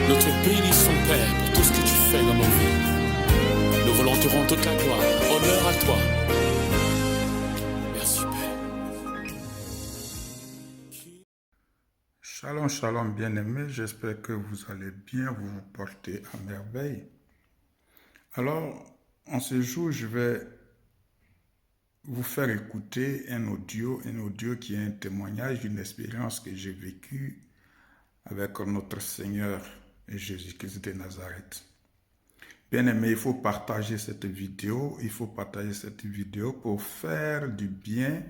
Nous te bénissons, Père, pour tout ce que tu fais dans nos vies. Nous voulons te rendre toute la gloire. Honneur à toi. Merci, Père. Shalom, shalom, bien-aimés. J'espère que vous allez bien, vous vous portez à merveille. Alors, en ce jour, je vais vous faire écouter un audio qui est un témoignage d'une expérience que j'ai vécue avec notre Seigneur Jésus-Christ de Nazareth. Bien-aimés, il faut partager cette vidéo. Il faut partager cette vidéo pour faire du bien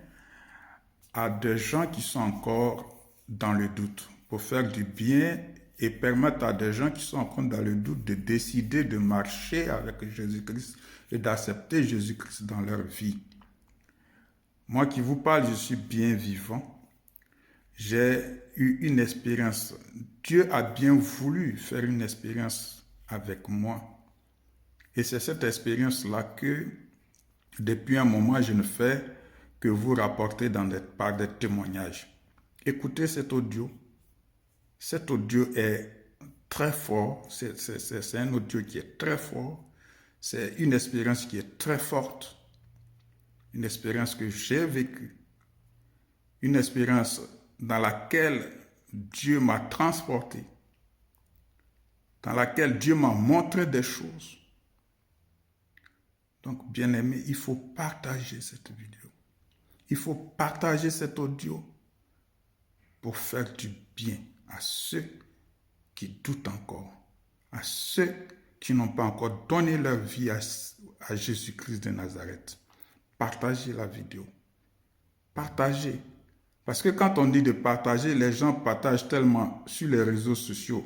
à des gens qui sont encore dans le doute. Pour faire du bien et permettre à des gens qui sont encore dans le doute de décider de marcher avec Jésus-Christ et d'accepter Jésus-Christ dans leur vie. Moi qui vous parle, je suis bien vivant. J'ai eu une expérience. Dieu a bien voulu faire une expérience avec moi. Et c'est cette expérience-là que, depuis un moment, je ne fais que vous rapporter par des témoignages. Écoutez cet audio. Cet audio est très fort. C'est un audio qui est très fort. C'est une expérience qui est très forte. Une expérience que j'ai vécue. Une expérience dans laquelle Dieu m'a transporté. Dans laquelle Dieu m'a montré des choses. Donc, bien-aimés, il faut partager cette vidéo. Il faut partager cet audio pour faire du bien à ceux qui doutent encore, à ceux qui n'ont pas encore donné leur vie à Jésus-Christ de Nazareth. Partagez la vidéo. Partagez. Parce que quand on dit de partager, les gens partagent tellement sur les réseaux sociaux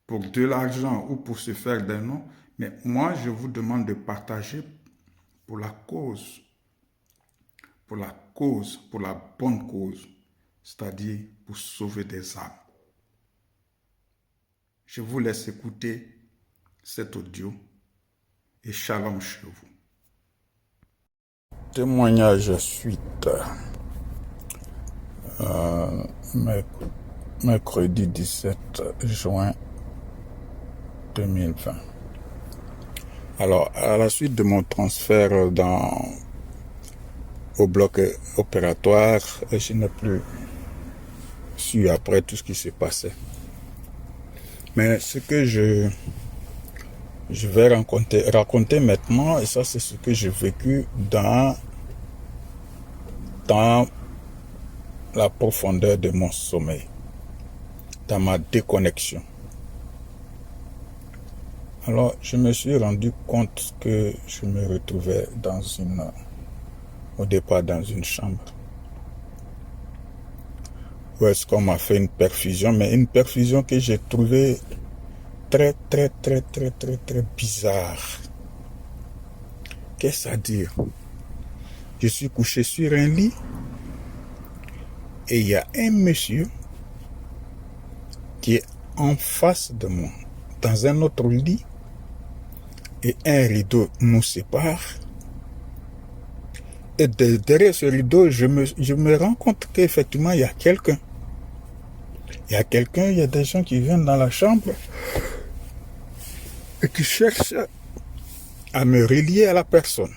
pour de l'argent ou pour se faire des noms. Mais moi, je vous demande de partager pour la cause, pour la bonne cause, c'est-à-dire pour sauver des âmes. Je vous laisse écouter cet audio et shalom chez vous. Témoignage suite. Mercredi 17 juin 2020. Alors, à la suite de mon transfert au bloc opératoire, je n'ai plus su après tout ce qui s'est passé. Mais ce que je vais raconter maintenant, et ça c'est ce que j'ai vécu dans la profondeur de mon sommeil, dans ma déconnexion. Alors, je me suis rendu compte que je me retrouvais au départ dans une chambre où est-ce qu'on m'a fait une perfusion, mais une perfusion que j'ai trouvée très bizarre. Qu'est-ce à dire? Je suis couché sur un lit et il y a un monsieur qui est en face de moi, dans un autre lit, et un rideau nous sépare. Et derrière ce rideau, je me rends compte qu'effectivement, il y a quelqu'un. Il y a des gens qui viennent dans la chambre et qui cherchent à me relier à la personne.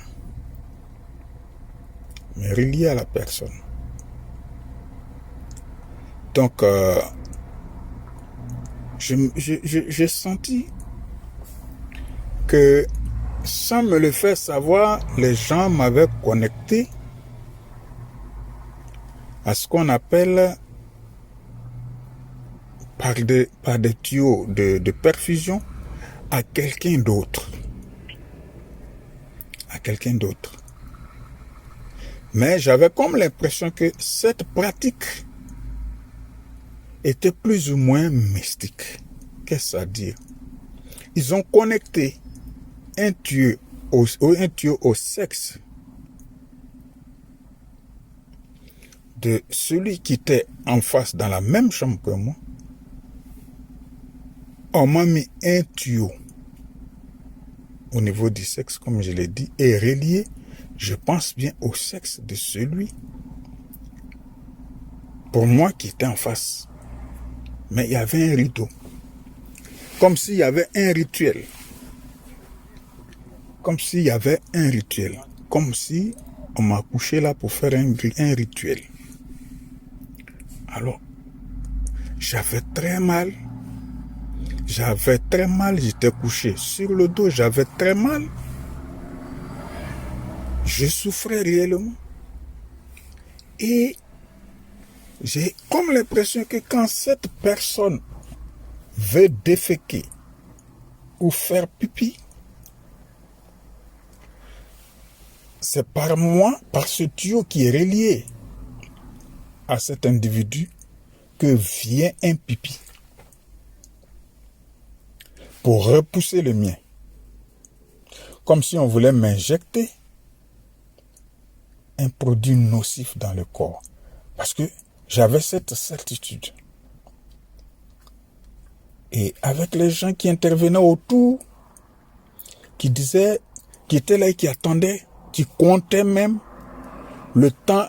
Donc, j'ai senti que sans me le faire savoir, les gens m'avaient connecté à ce qu'on appelle par des tuyaux de perfusion à quelqu'un d'autre. Mais j'avais comme l'impression que cette pratique était plus ou moins mystique. Qu'est-ce à dire? Ils ont connecté un tuyau au sexe de celui qui était en face dans la même chambre que moi. On m'a mis un tuyau au niveau du sexe, comme je l'ai dit, et relié, je pense bien, au sexe de celui, pour moi, qui était en face. Mais il y avait un rideau. comme s'il y avait un rituel. Comme s'il y avait un rituel. Comme si on m'a couché là pour faire un rituel. Alors, j'avais très mal. J'étais couché sur le dos, j'avais très mal. Je souffrais réellement. Et j'ai comme l'impression que quand cette personne veut déféquer ou faire pipi, c'est par moi, par ce tuyau qui est relié à cet individu, que vient un pipi pour repousser le mien. Comme si on voulait m'injecter un produit nocif dans le corps. Parce que j'avais cette certitude. Et avec les gens qui intervenaient autour, qui disaient, qui étaient là et qui attendaient, qui comptaient même le temps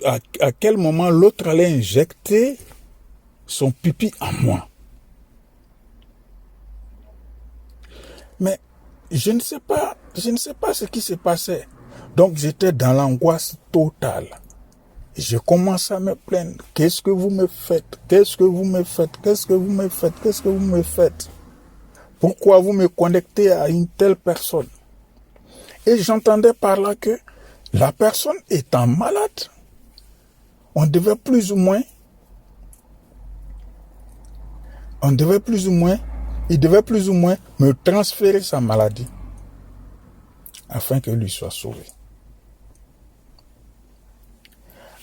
à quel moment l'autre allait injecter son pipi en moi. Mais je ne sais pas ce qui se passait. Donc j'étais dans l'angoisse totale. Je commence à me plaindre. Qu'est-ce que vous me faites? Qu'est-ce que vous me faites? Qu'est-ce que vous me faites? Qu'est-ce que vous me faites? Pourquoi vous me connectez à une telle personne? Et j'entendais par là que la personne étant malade, il devait plus ou moins me transférer sa maladie afin que lui soit sauvé.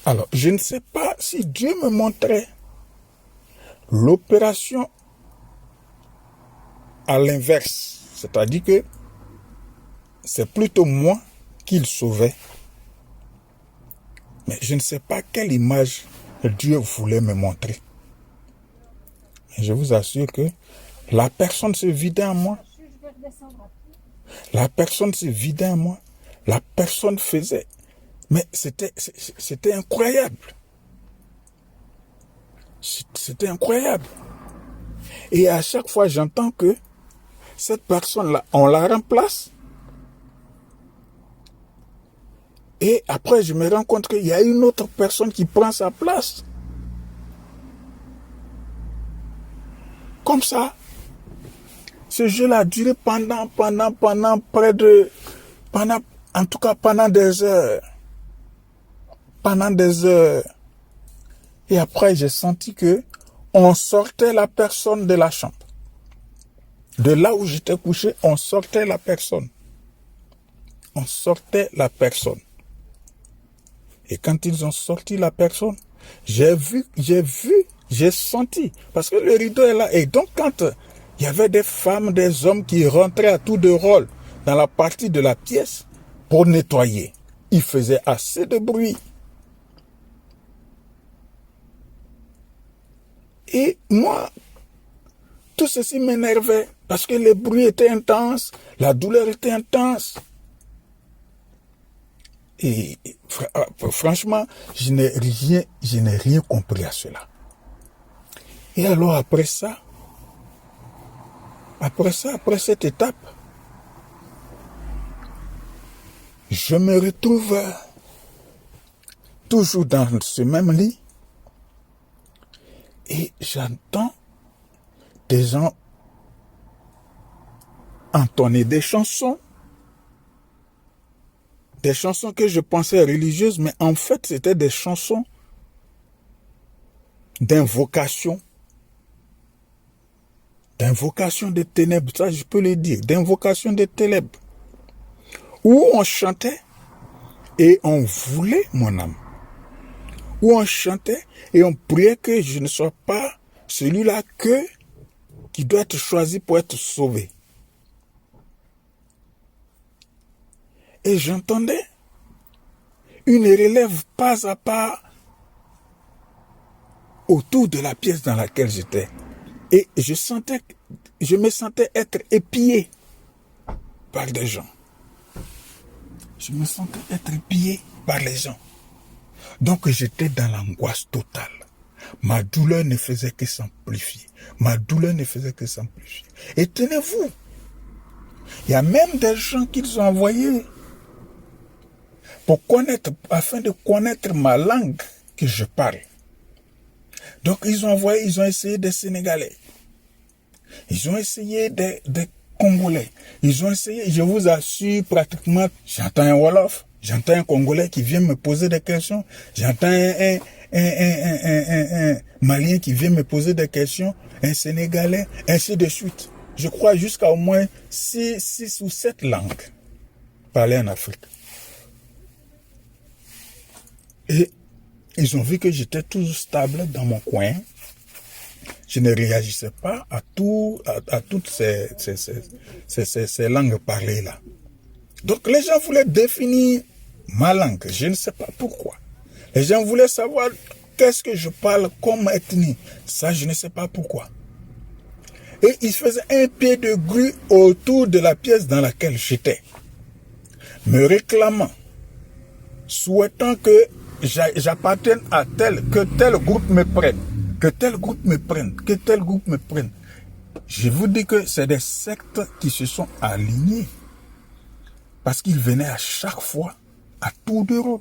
Alors, je ne sais pas si Dieu me montrait l'opération à l'inverse. C'est-à-dire que c'est plutôt moi qu'il sauvait. Mais je ne sais pas quelle image Dieu voulait me montrer. Et je vous assure que la personne se vidait en moi. La personne se vidait en moi. La personne faisait. Mais c'était incroyable. C'était incroyable. Et à chaque fois, j'entends que cette personne-là, on la remplace. Et après, je me rends compte qu'il y a une autre personne qui prend sa place. Comme ça, ce jeu-là a duré pendant des heures. Pendant des heures. Et après, j'ai senti que on sortait la personne de la chambre. De là où j'étais couché, on sortait la personne. On sortait la personne. Et quand ils ont sorti la personne, j'ai senti, parce que le rideau est là. Et donc, quand il y avait des femmes, des hommes qui rentraient à tour de rôle dans la partie de la pièce pour nettoyer, ils faisaient assez de bruit. Et moi, tout ceci m'énervait parce que le bruit était intense, la douleur était intense. Et franchement, je n'ai rien compris à cela. Et alors après cette étape, je me retrouve toujours dans ce même lit et j'entends des gens entonner des chansons que je pensais religieuses, mais en fait, c'était des chansons d'invocation des ténèbres, ça je peux le dire, d'invocation des ténèbres, où on chantait et on voulait mon âme, où on chantait et on priait que je ne sois pas celui-là qui doit être choisi pour être sauvé. Et j'entendais une relève pas à pas autour de la pièce dans laquelle j'étais. Et je me sentais être épié par des gens. Je me sentais être épié par les gens. Donc j'étais dans l'angoisse totale. Ma douleur ne faisait que s'amplifier. Ma douleur ne faisait que s'amplifier. Et tenez-vous, il y a même des gens qu'ils ont envoyés pour connaître, afin de connaître ma langue que je parle. Donc ils ont essayé des Sénégalais. Ils ont essayé des Congolais. Ils ont essayé, je vous assure, pratiquement, j'entends un Wolof, j'entends un Congolais qui vient me poser des questions, j'entends un Malien qui vient me poser des questions, un Sénégalais, ainsi de suite. Je crois jusqu'à au moins 6 ou 7 langues parlées en Afrique. Et ils ont vu que j'étais toujours stable dans mon coin. Je ne réagissais pas à toutes ces langues parlées-là. Donc les gens voulaient définir ma langue. Je ne sais pas pourquoi. Les gens voulaient savoir qu'est-ce que je parle comme ethnie. Ça, je ne sais pas pourquoi. Et ils faisaient un pied de grue autour de la pièce dans laquelle j'étais, me réclamant, souhaitant que j'appartienne à que tel groupe me prenne. Que tel groupe me prenne, que tel groupe me prenne. Je vous dis que c'est des sectes qui se sont alignés. Parce qu'ils venaient à chaque fois, à tour de rôle.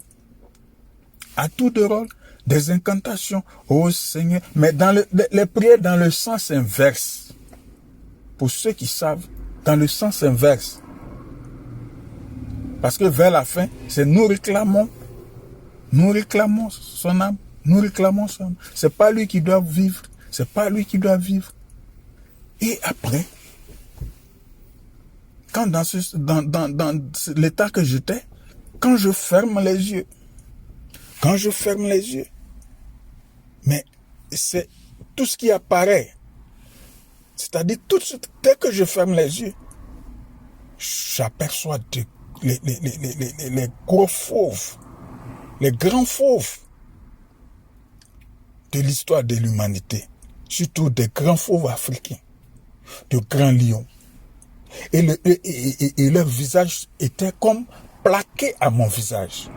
À tour de rôle, des incantations. Oh Seigneur. Mais dans les prières dans le sens inverse. Pour ceux qui savent, dans le sens inverse. Parce que vers la fin, c'est nous réclamons son âme. Nous réclamons son âme. C'est pas lui qui doit vivre. C'est pas lui qui doit vivre. Et après, quand dans l'état que j'étais, quand je ferme les yeux, mais c'est tout ce qui apparaît. C'est-à-dire tout de suite, dès que je ferme les yeux, j'aperçois les gros fauves, les grands fauves de l'histoire de l'humanité, surtout des grands fauves africains, de grands lions. Et leur visage était comme plaqué à mon visage.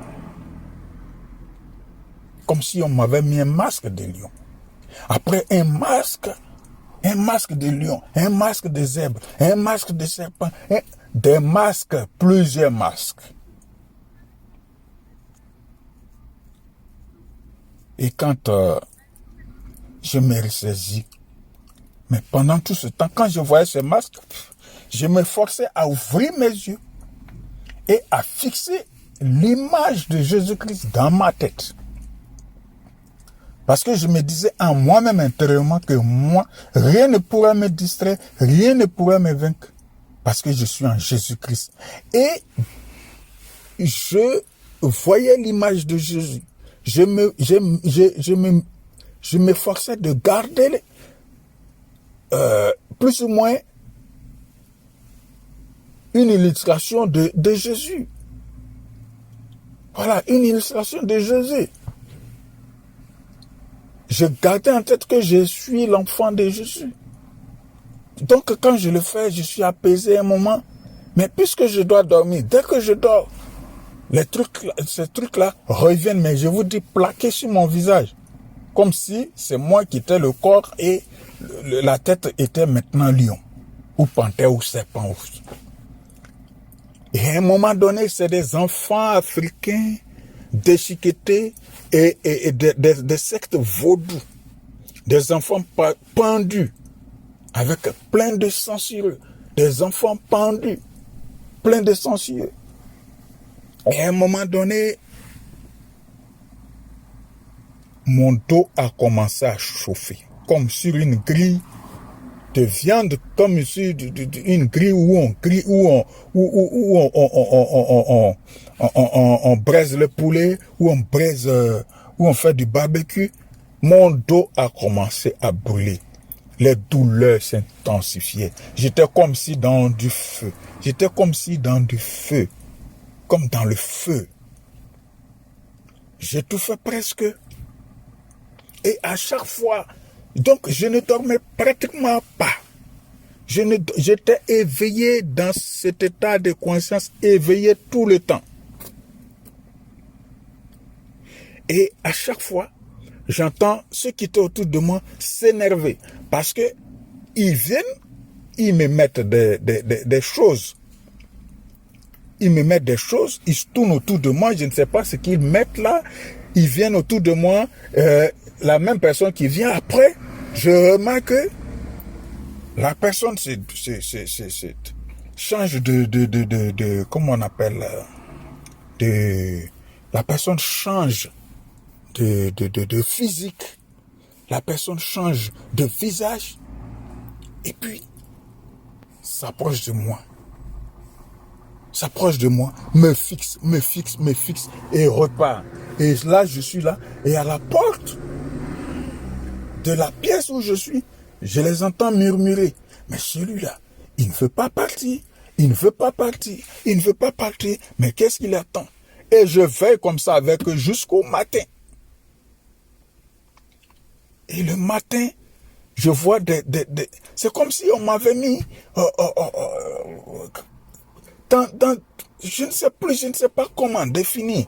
Comme si on m'avait mis un masque de lion. Après un masque de lion, un masque de zèbre, un masque de serpent, des masques, plusieurs masques. Et quand je me ressaisis, mais pendant tout ce temps, quand je voyais ces masques, je me forçais à ouvrir mes yeux et à fixer l'image de Jésus-Christ dans ma tête. Parce que je me disais en moi-même intérieurement que moi, rien ne pourra me distraire, rien ne pourra me vaincre. Parce que je suis en Jésus-Christ. Et je voyais l'image de Jésus. Je me forçais de garder plus ou moins une illustration de Jésus. Voilà, une illustration de Jésus. Je gardais en tête que je suis l'enfant de Jésus. Donc quand je le fais, je suis apaisé un moment. Mais puisque je dois dormir, dès que je dors, ces trucs-là reviennent, mais je vous dis plaqués sur mon visage. Comme si c'est moi qui étais le corps et la tête était maintenant lion. Ou panthère ou serpent. Et à un moment donné, c'est des enfants africains déchiquetés et des sectes vaudous. Des enfants pendus avec plein de sang sur eux. Des enfants pendus, plein de sang sur eux. Et à un moment donné, mon dos a commencé à chauffer, comme sur une grille de viande, comme sur une grille où on braise le poulet, où on fait du barbecue. Mon dos a commencé à brûler. Les douleurs s'intensifiaient. J'étais comme si dans du feu. Comme dans le feu. J'étouffais presque. Et à chaque fois, donc je ne dormais pratiquement pas. J'étais éveillé dans cet état de conscience, éveillé tout le temps. Et à chaque fois, j'entends ceux qui étaient autour de moi s'énerver. Parce que ils viennent, ils me mettent des choses. Ils me mettent des choses, ils se tournent autour de moi, je ne sais pas ce qu'ils mettent là. Ils viennent autour de moi, la même personne qui vient après, je remarque que la personne change de comment on appelle, la personne change de physique, la personne change de visage, et puis s'approche de moi. Me fixe, et repart. Et là, je suis là, et à la porte de la pièce où je suis, je les entends murmurer. Mais celui-là, il ne veut pas partir, mais qu'est-ce qu'il attend? Et je vais comme ça avec eux jusqu'au matin. Et le matin, je vois c'est comme si on m'avait mis je ne sais pas comment définir,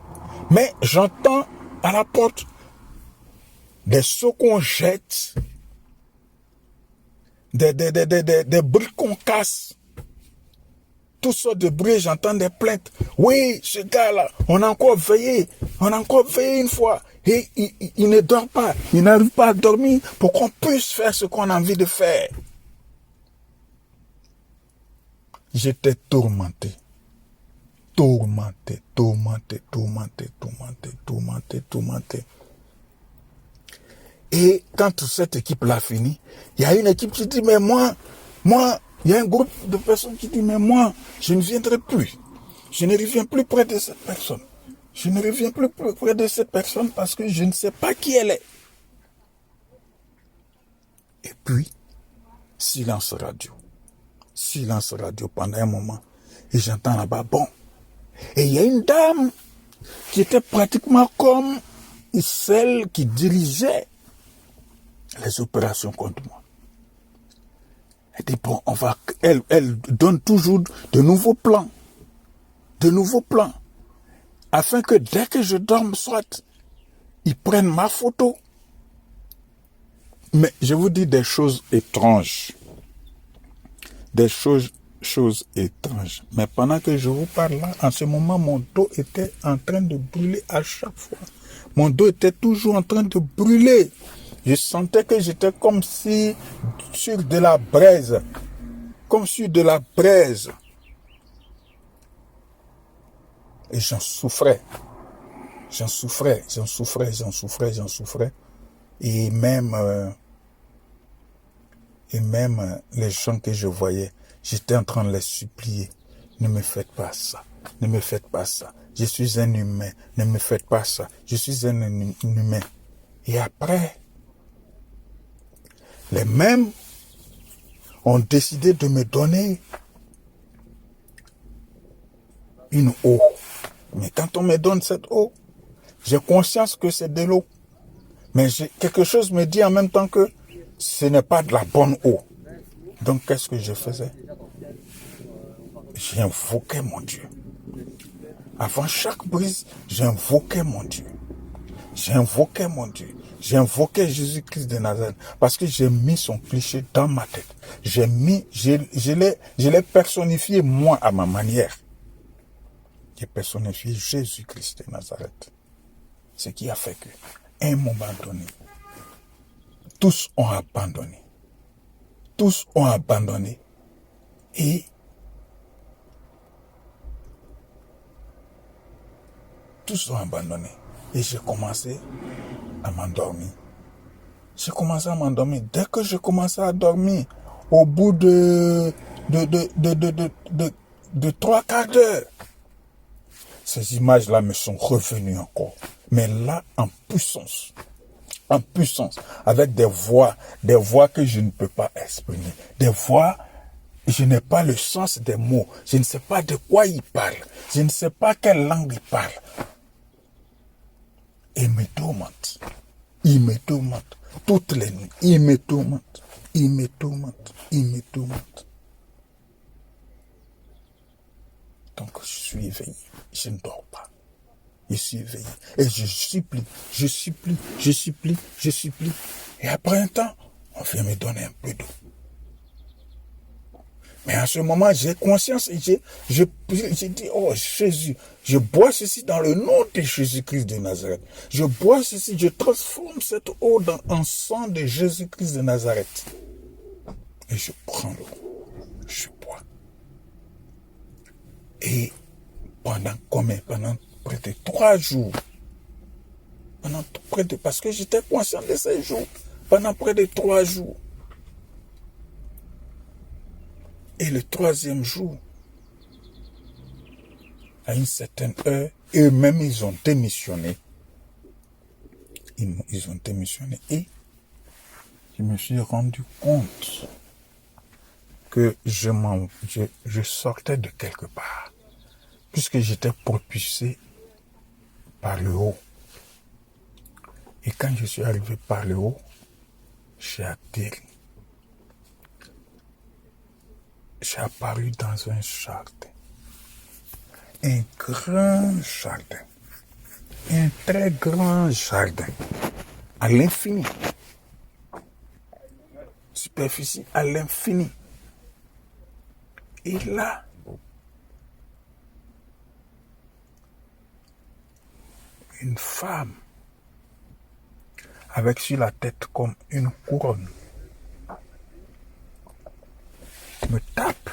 mais j'entends à la porte des seaux qu'on jette, des bruits qu'on casse, toutes sortes de bruits, j'entends des plaintes. Oui, ce gars-là, on a encore veillé une fois, et il ne dort pas, il n'arrive pas à dormir pour qu'on puisse faire ce qu'on a envie de faire. J'étais tourmenté. Et quand toute cette équipe-là finit, il y a une équipe qui dit, mais moi, il y a un groupe de personnes qui dit, mais moi, je ne viendrai plus. Je ne reviens plus près de cette personne. Je ne reviens plus près de cette personne parce que je ne sais pas qui elle est. Et puis, silence radio pendant un moment. Et j'entends là-bas, bon. Et il y a une dame qui était pratiquement comme celle qui dirigeait les opérations contre moi. Elle dit, bon, elle donne toujours de nouveaux plans, afin que dès que je dorme, soit, ils prennent ma photo. Mais je vous dis des choses étranges. Mais pendant que je vous parle là, en ce moment, mon dos était en train de brûler à chaque fois. Mon dos était toujours en train de brûler. Je sentais que j'étais comme si sur de la braise. Et j'en souffrais. Et même les gens que je voyais, j'étais en train de les supplier. Ne me faites pas ça. Je suis un humain. Ne me faites pas ça. Je suis un humain. Et après, les mêmes ont décidé de me donner une eau. Mais quand on me donne cette eau, j'ai conscience que c'est de l'eau. Mais quelque chose me dit en même temps que ce n'est pas de la bonne eau. Donc qu'est-ce que je faisais? J'invoquais mon Dieu. Avant chaque brise, j'invoquais mon Dieu. J'invoquais Jésus-Christ de Nazareth. Parce que j'ai mis son cliché dans ma tête. Je l'ai personnifié moi à ma manière. J'ai personnifié Jésus-Christ de Nazareth. Ce qui a fait que, à un moment donné, tous ont abandonné. Et j'ai commencé à m'endormir. Dès que je commençais à dormir, au bout de 3/4 d'heure, ces images-là me sont revenues encore. Mais là, en puissance, avec des voix que je ne peux pas exprimer. Des voix, je n'ai pas le sens des mots. Je ne sais pas de quoi ils parlent. Je ne sais pas quelle langue ils parlent. Et il me tourmente. Toutes les nuits. Il me tourmente. Donc je suis éveillé. Je ne dors pas. Je suis éveillé. Et je supplie. Et après un temps, on vient me donner un peu d'eau. Mais à ce moment, j'ai conscience et j'ai dit, oh Jésus, je bois ceci dans le nom de Jésus-Christ de Nazareth. Je bois ceci, je transforme cette eau en sang de Jésus-Christ de Nazareth. Et je prends l'eau, je bois. Et pendant près de 3 jours, parce que j'étais conscient de ces jours, pendant près de 3 jours. Et le 3e jour, à une certaine heure, eux-mêmes, ils ont démissionné. Ils ont démissionné. Et je me suis rendu compte que je sortais de quelque part. Puisque j'étais propulsé par le haut. Et quand je suis arrivé par le haut, j'ai atterri. J'ai apparu dans un jardin. Un grand jardin. Un très grand jardin. À l'infini. Superficie à l'infini. Et là, une femme avec sur la tête comme une couronne me tape.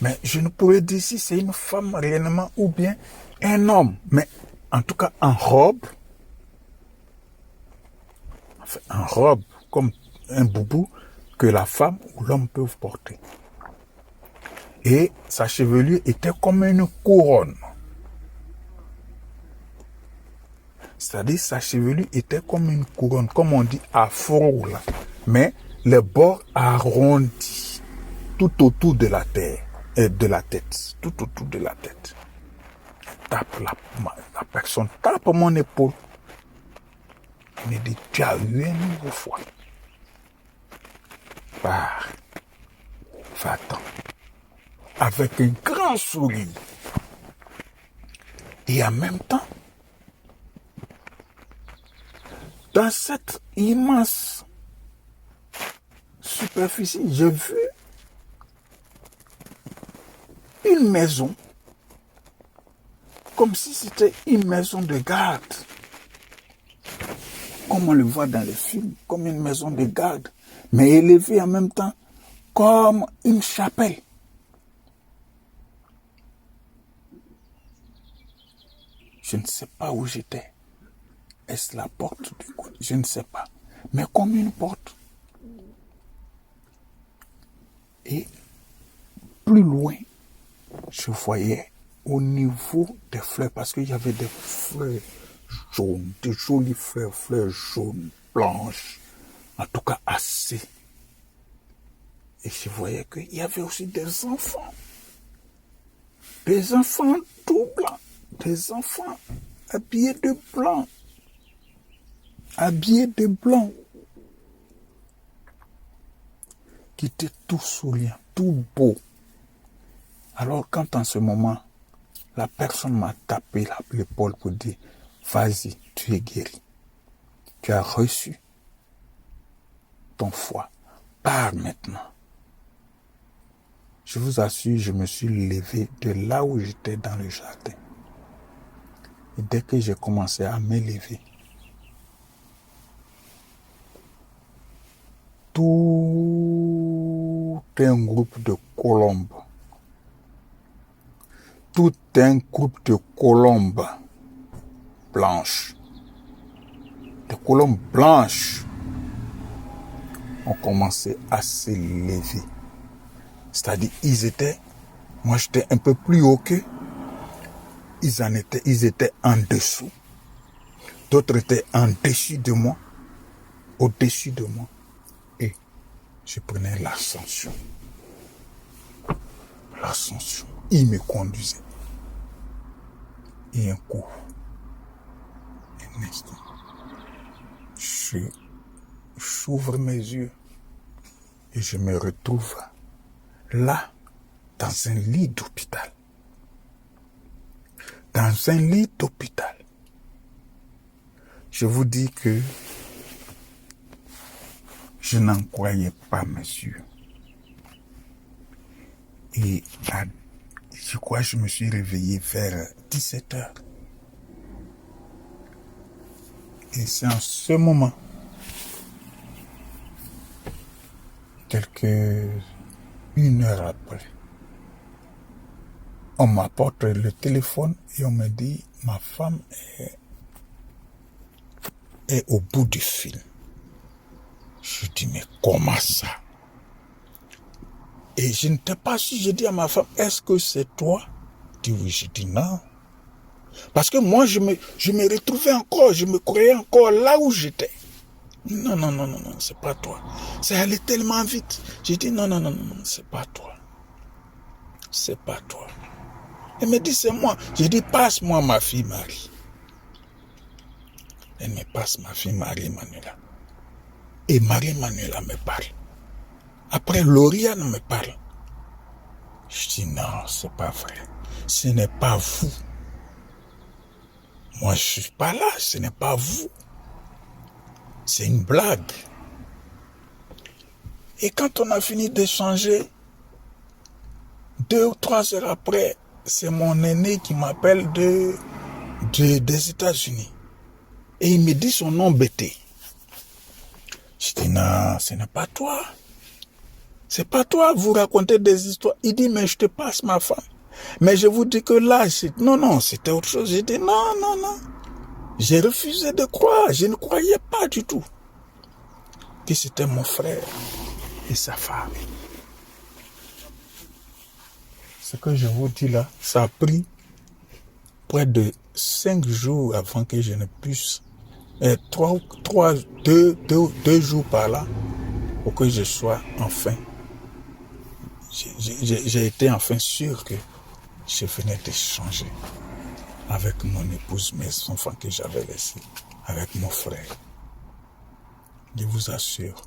Mais je ne pourrais dire si c'est une femme réellement ou bien un homme. Mais en tout cas en robe. Enfin, en robe comme un boubou que la femme ou l'homme peuvent porter. Et sa chevelure était comme une couronne. C'est-à-dire sa chevelure était comme une couronne, comme on dit afro là. Mais les bords arrondis tout autour de la terre et de la tête. Tout autour de la tête. La personne tape mon épaule. Il me dit, tu as eu un nouveau foie. Va-t'en. Avec un grand sourire. Et en même temps, dans cette immense superficie, j'ai vu une maison, comme si c'était une maison de garde. Comme on le voit dans les films, comme une maison de garde, mais élevée en même temps comme une chapelle. Je ne sais pas où j'étais. Est-ce la porte du coin? Je ne sais pas. Mais comme une porte. Et plus loin, je voyais au niveau des fleurs, parce qu'il y avait des fleurs jaunes, des jolies fleurs jaunes, blanches, en tout cas assez. Et je voyais qu'il y avait aussi des enfants tout blancs, des enfants habillés de blanc, qui étaient tout souriants, tout beaux. Alors quand en ce moment, la personne m'a tapé l'épaule pour dire, vas-y, tu es guéri. Tu as reçu ton foie. Pars maintenant. Je vous assure, je me suis levé de là où j'étais dans le jardin. Et dès que j'ai commencé à m'élever, tout un groupe de colombes, blanches, des colombes blanches ont commencé à s'élever. C'est-à-dire, moi j'étais un peu plus haut qu'eux, ils étaient en dessous. D'autres étaient en dessus de moi, au-dessus de moi. Et je prenais l'ascension. Ils me conduisaient. Et un coup, un instant, j'ouvre mes yeux et je me retrouve là, dans un lit d'hôpital. dans un lit d'hôpital. Je vous dis que je n'en croyais pas mes yeux. Et je crois que je me suis réveillé vers 17h. Et c'est en ce moment, une heure après, on m'apporte le téléphone et on me dit ma femme est au bout du fil. Je dis mais comment ça? Et je n'étais pas sûr. J'ai dit à ma femme, est-ce que c'est toi? Elle dit oui. J'ai dit non. Parce que moi, je me retrouvais encore, je me croyais encore là où j'étais. Non, c'est pas toi. Ça allait tellement vite. J'ai dit non, c'est pas toi. C'est pas toi. Elle me dit c'est moi. J'ai dit passe-moi ma fille Marie. Elle me passe ma fille Marie-Manuela. Et Marie-Manuela me parle. Après, Lauriane me parle. Je dis non, c'est pas vrai. Ce n'est pas vous. Moi, je suis pas là. Ce n'est pas vous. C'est une blague. Et quand on a fini d'échanger, 2 ou 3 heures après, c'est mon aîné qui m'appelle des États-Unis. Et il me dit son nom bêté. Je dis non, ce n'est pas toi. C'est pas toi, vous racontez des histoires. Il dit, mais je te passe ma femme. Mais je vous dis que là, non, c'était autre chose. J'ai dit, non. J'ai refusé de croire. Je ne croyais pas du tout que c'était mon frère et sa femme. Ce que je vous dis là, ça a pris près de 5 jours avant que je ne puisse... 2 jours par là, pour que je sois enfin... J'ai été enfin sûr que je venais d'échanger avec mon épouse, mes enfants que j'avais laissés, avec mon frère. Je vous assure,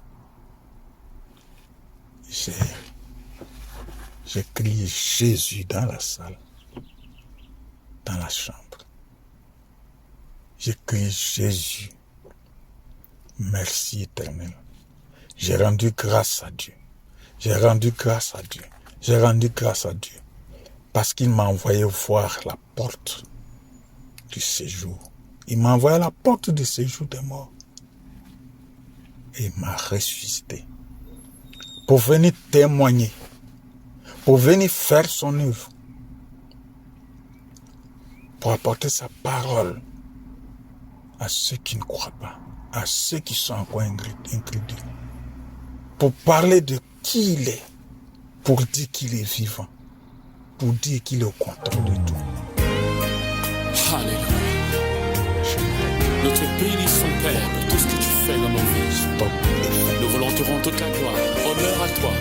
j'ai crié Jésus dans la salle, dans la chambre. J'ai crié Jésus, merci éternel. J'ai rendu grâce à Dieu. J'ai rendu grâce à Dieu. J'ai rendu grâce à Dieu. Parce qu'il m'a envoyé voir la porte du séjour. Il m'a envoyé à la porte du séjour des morts. Et il m'a ressuscité. Pour venir témoigner. Pour venir faire son œuvre. Pour apporter sa parole à ceux qui ne croient pas. À ceux qui sont encore incrédules. Pour parler de qui il est, pour dire qu'il est vivant, pour dire qu'il est au contrôle de tout. Alléluia. Nous te bénissons, Père, pour tout ce que tu fais dans nos vies. Nous voulons te rendre toute la gloire. Honneur à toi.